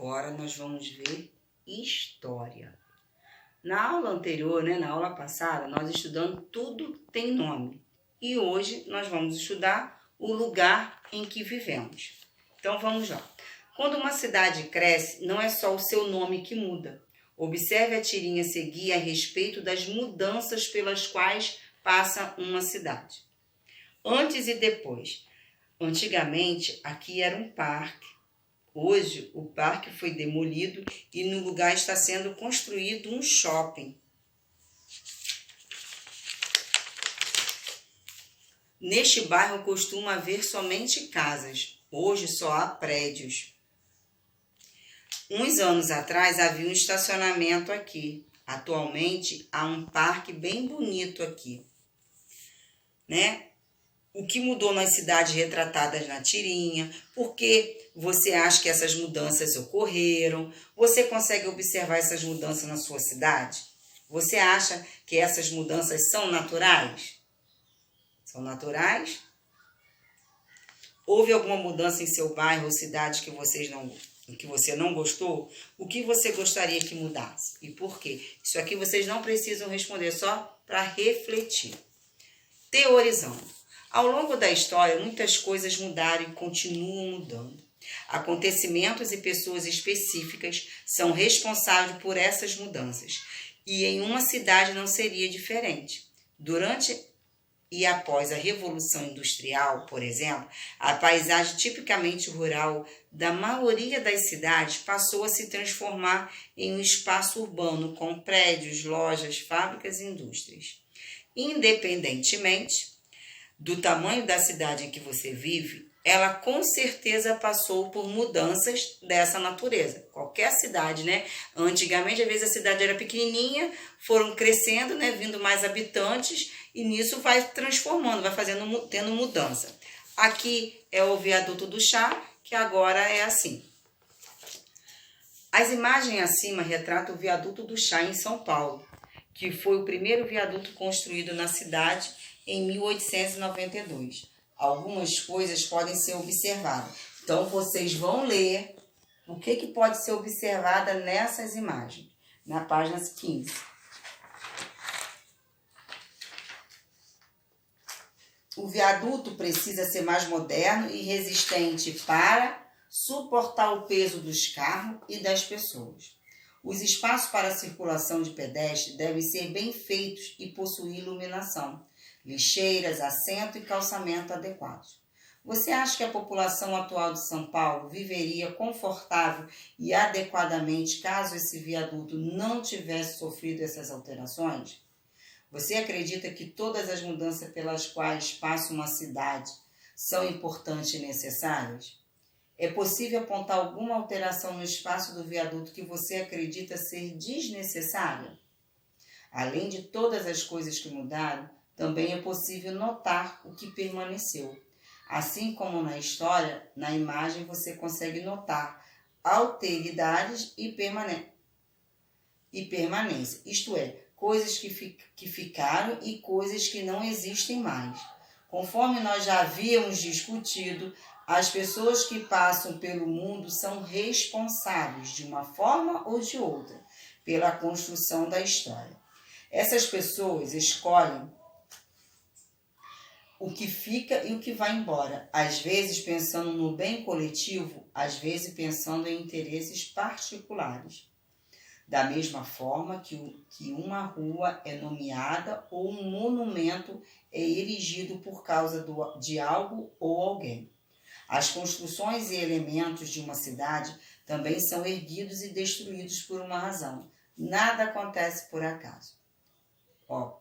agora nós vamos ver história. Na aula anterior, na aula passada, nós estudamos Tudo Tem Nome. E hoje nós vamos estudar o lugar em que vivemos. Então vamos lá. Quando uma cidade cresce, não é só o seu nome que muda. Observe a tirinha a seguir a respeito das mudanças pelas quais passa uma cidade. Antes e depois. Antigamente, aqui era um parque. Hoje, o parque foi demolido e no lugar está sendo construído um shopping. Neste bairro costuma haver somente casas. Hoje só há prédios. Uns anos atrás havia um estacionamento aqui. Atualmente há um parque bem bonito aqui. O que mudou nas cidades retratadas na tirinha? Por que você acha que essas mudanças ocorreram? Você consegue observar essas mudanças na sua cidade? Você acha que essas mudanças são naturais? São naturais? Houve alguma mudança em seu bairro ou cidade que você não gostou? O que você gostaria que mudasse? E por quê? Isso aqui vocês não precisam responder, só para refletir. Teorizando. Ao longo da história, muitas coisas mudaram e continuam mudando. Acontecimentos e pessoas específicas são responsáveis por essas mudanças. E em uma cidade não seria diferente. Durante e após a Revolução Industrial, por exemplo, a paisagem tipicamente rural da maioria das cidades passou a se transformar em um espaço urbano com prédios, lojas, fábricas e indústrias. Independentemente do tamanho da cidade em que você vive, ela com certeza passou por mudanças dessa natureza. Qualquer cidade, Antigamente, às vezes, a cidade era pequenininha, foram crescendo, vindo mais habitantes, e nisso vai transformando, tendo mudança. Aqui é o Viaduto do Chá, que agora é assim. As imagens acima retratam o Viaduto do Chá em São Paulo, que foi o primeiro viaduto construído na cidade em 1892. Algumas coisas podem ser observadas. Então, vocês vão ler o que pode ser observada nessas imagens, na página 15. O viaduto precisa ser mais moderno e resistente para suportar o peso dos carros e das pessoas. Os espaços para a circulação de pedestres devem ser bem feitos e possuir iluminação, lixeiras, assento e calçamento adequados. Você acha que a população atual de São Paulo viveria confortável e adequadamente caso esse viaduto não tivesse sofrido essas alterações? Você acredita que todas as mudanças pelas quais passa uma cidade são importantes e necessárias? É possível apontar alguma alteração no espaço do viaduto que você acredita ser desnecessária? Além de todas as coisas que mudaram, também é possível notar o que permaneceu. Assim como na história, na imagem você consegue notar alteridades e permanência, isto é, coisas que ficaram e coisas que não existem mais. Conforme nós já havíamos discutido, as pessoas que passam pelo mundo são responsáveis, de uma forma ou de outra, pela construção da história. Essas pessoas escolhem o que fica e o que vai embora, às vezes pensando no bem coletivo, às vezes pensando em interesses particulares. Da mesma forma que uma rua é nomeada ou um monumento é erigido por causa de algo ou alguém. As construções e elementos de uma cidade também são erguidos e destruídos por uma razão. Nada acontece por acaso.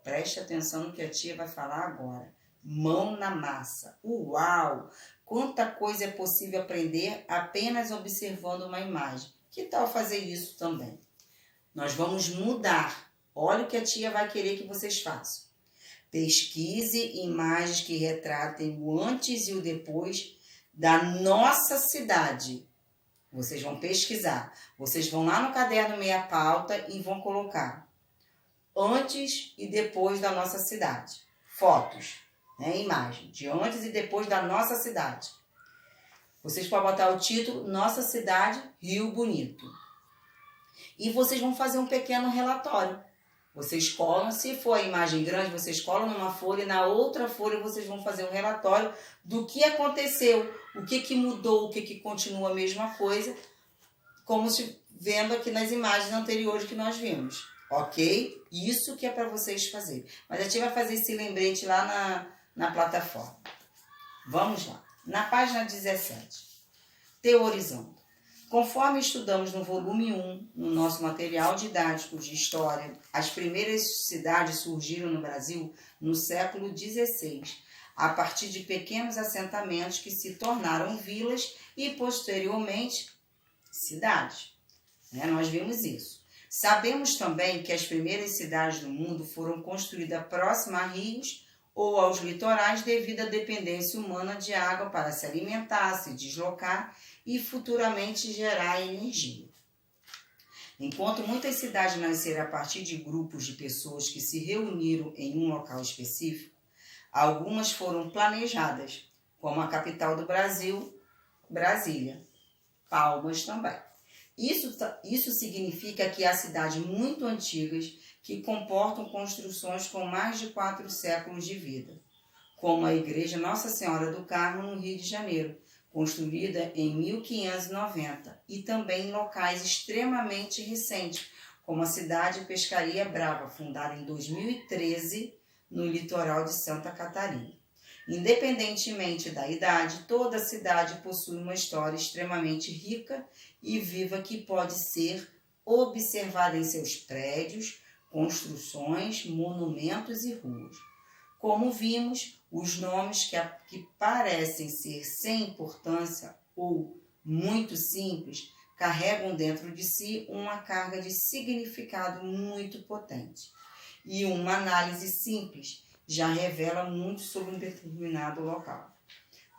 Preste atenção no que a tia vai falar agora. Mão na massa. Uau! Quanta coisa é possível aprender apenas observando uma imagem. Que tal fazer isso também? Nós vamos mudar. Olha o que a tia vai querer que vocês façam. Pesquise imagens que retratem o antes e o depois da nossa cidade. Vocês vão pesquisar. Vocês vão lá no caderno meia pauta e vão colocar antes e depois da nossa cidade. Fotos, imagem de antes e depois da nossa cidade. Vocês podem botar o título Nossa Cidade, Rio Bonito. E vocês vão fazer um pequeno relatório. Vocês colam, se for a imagem grande, vocês colam numa folha e na outra folha vocês vão fazer um relatório do que aconteceu, o que mudou, o que continua a mesma coisa, como se vendo aqui nas imagens anteriores que nós vimos, ok? Isso que é para vocês fazerem. Mas a gente vai fazer esse lembrete lá na plataforma. Vamos lá. Na página 17, teorizando. Conforme estudamos no volume 1, no nosso material didático de história, as primeiras cidades surgiram no Brasil no século XVI, a partir de pequenos assentamentos que se tornaram vilas e, posteriormente, cidades. Nós vimos isso. Sabemos também que as primeiras cidades do mundo foram construídas próximas a rios ou aos litorais devido à dependência humana de água para se alimentar, se deslocar e futuramente gerar energia. Enquanto muitas cidades nasceram a partir de grupos de pessoas que se reuniram em um local específico, algumas foram planejadas, como a capital do Brasil, Brasília. Palmas também. Isso significa que há cidades muito antigas que comportam construções com mais de 4 séculos de vida, como a Igreja Nossa Senhora do Carmo, no Rio de Janeiro, construída em 1590, e também em locais extremamente recentes, como a cidade Pescaria Brava, fundada em 2013, no litoral de Santa Catarina. Independentemente da idade, toda cidade possui uma história extremamente rica e viva que pode ser observada em seus prédios, construções, monumentos e ruas. Como vimos, os nomes que parecem ser sem importância ou muito simples carregam dentro de si uma carga de significado muito potente. E uma análise simples já revela muito sobre um determinado local.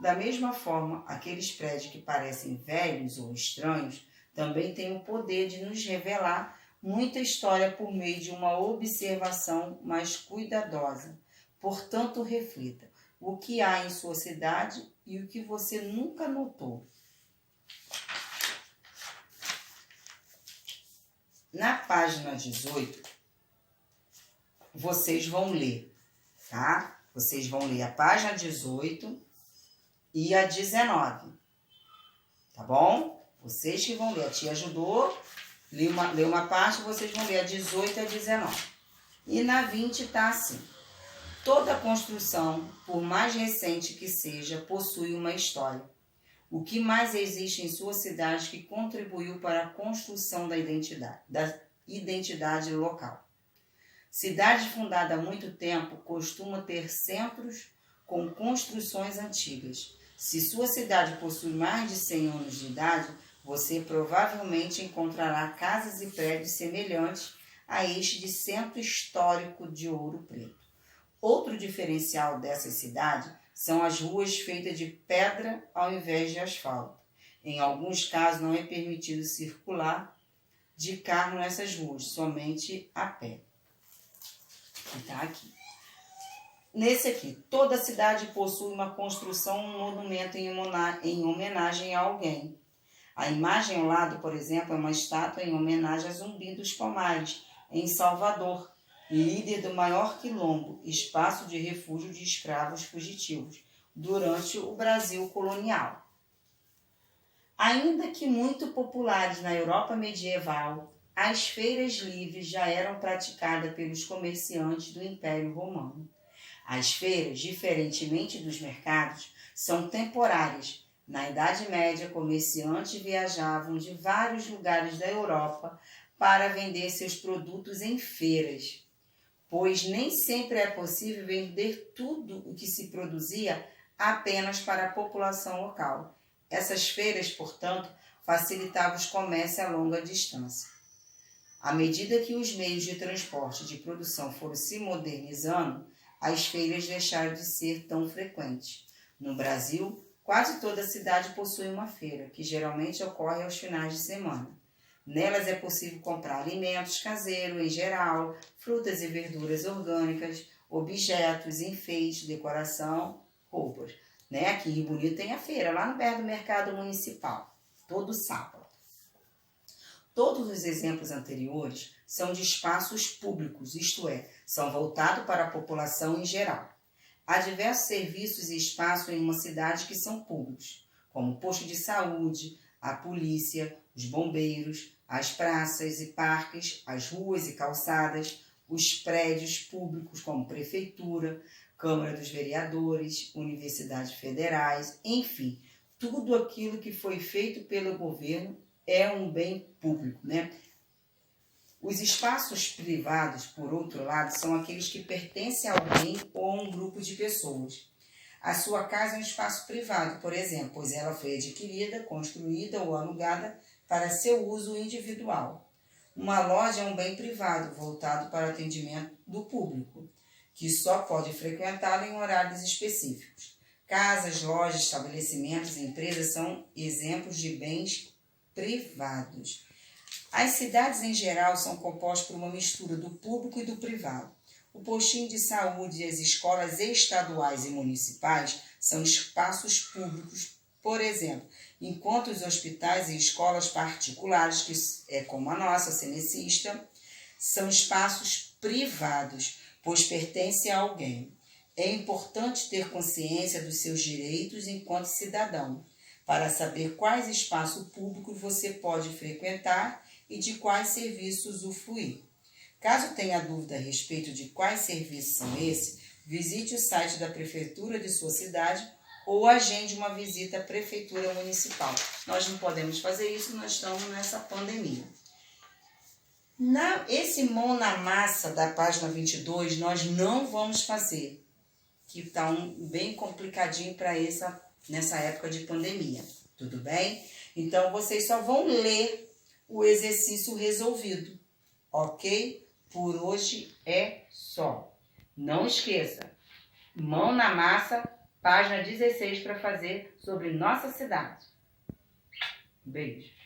Da mesma forma, aqueles prédios que parecem velhos ou estranhos também têm o poder de nos revelar muita história por meio de uma observação mais cuidadosa. Portanto, reflita o que há em sua cidade e o que você nunca notou. Na página 18, vocês vão ler, tá? Vocês vão ler a página 18 e a 19, tá bom? Vocês que vão ler, a tia ajudou, leu uma parte, vocês vão ler a 18 e a 19. E na 20 tá assim. Toda construção, por mais recente que seja, possui uma história. O que mais existe em sua cidade que contribuiu para a construção da identidade local? Cidade fundada há muito tempo costuma ter centros com construções antigas. Se sua cidade possui mais de 100 anos de idade, você provavelmente encontrará casas e prédios semelhantes a este de centro histórico de Ouro Preto. Outro diferencial dessa cidade são as ruas feitas de pedra ao invés de asfalto. Em alguns casos não é permitido circular de carro nessas ruas, somente a pé. Está aqui. Nesse aqui, toda cidade possui uma construção, um monumento em homenagem a alguém. A imagem ao lado, por exemplo, é uma estátua em homenagem a Zumbi dos Palmares, em Salvador, líder do maior quilombo, espaço de refúgio de escravos fugitivos, durante o Brasil colonial. Ainda que muito populares na Europa medieval, as feiras livres já eram praticadas pelos comerciantes do Império Romano. As feiras, diferentemente dos mercados, são temporárias. Na Idade Média, comerciantes viajavam de vários lugares da Europa para vender seus produtos em feiras, pois nem sempre é possível vender tudo o que se produzia apenas para a população local. Essas feiras, portanto, facilitavam os comércios a longa distância. À medida que os meios de transporte e de produção foram se modernizando, as feiras deixaram de ser tão frequentes. No Brasil, quase toda cidade possui uma feira, que geralmente ocorre aos finais de semana. Nelas é possível comprar alimentos caseiros em geral, frutas e verduras orgânicas, objetos, enfeites, decoração, roupas. né? Aqui em Rio Bonito tem a feira, lá no perto do mercado municipal, todo sábado. Todos os exemplos anteriores são de espaços públicos, isto é, são voltados para a população em geral. Há diversos serviços e espaços em uma cidade que são públicos, como o posto de saúde, a polícia, os bombeiros, as praças e parques, as ruas e calçadas, os prédios públicos como prefeitura, Câmara dos Vereadores, universidades federais, enfim, tudo aquilo que foi feito pelo governo é um bem público, né? Os espaços privados, por outro lado, são aqueles que pertencem a alguém ou a um grupo de pessoas. A sua casa é um espaço privado, por exemplo, pois ela foi adquirida, construída ou alugada para seu uso individual. Uma loja é um bem privado, voltado para o atendimento do público, que só pode frequentá-lo em horários específicos. Casas, lojas, estabelecimentos e empresas são exemplos de bens privados. As cidades em geral são compostas por uma mistura do público e do privado. O postinho de saúde e as escolas estaduais e municipais são espaços públicos, por exemplo, enquanto os hospitais e escolas particulares, que é como a nossa, Cenecista, são espaços privados, pois pertencem a alguém. É importante ter consciência dos seus direitos enquanto cidadão, para saber quais espaços públicos você pode frequentar e de quais serviços usufruir. Caso tenha dúvida a respeito de quais serviços são esses, visite o site da prefeitura de sua cidade ou agende uma visita à prefeitura municipal. Nós não podemos fazer isso, nós estamos nessa pandemia. Esse mão na massa da página 22, nós não vamos fazer, que está bem complicadinho para nessa época de pandemia, tudo bem? Então, vocês só vão ler o exercício resolvido, ok? Por hoje é só. Não esqueça, mão na massa, página 16 para fazer sobre nossa cidade. Beijo.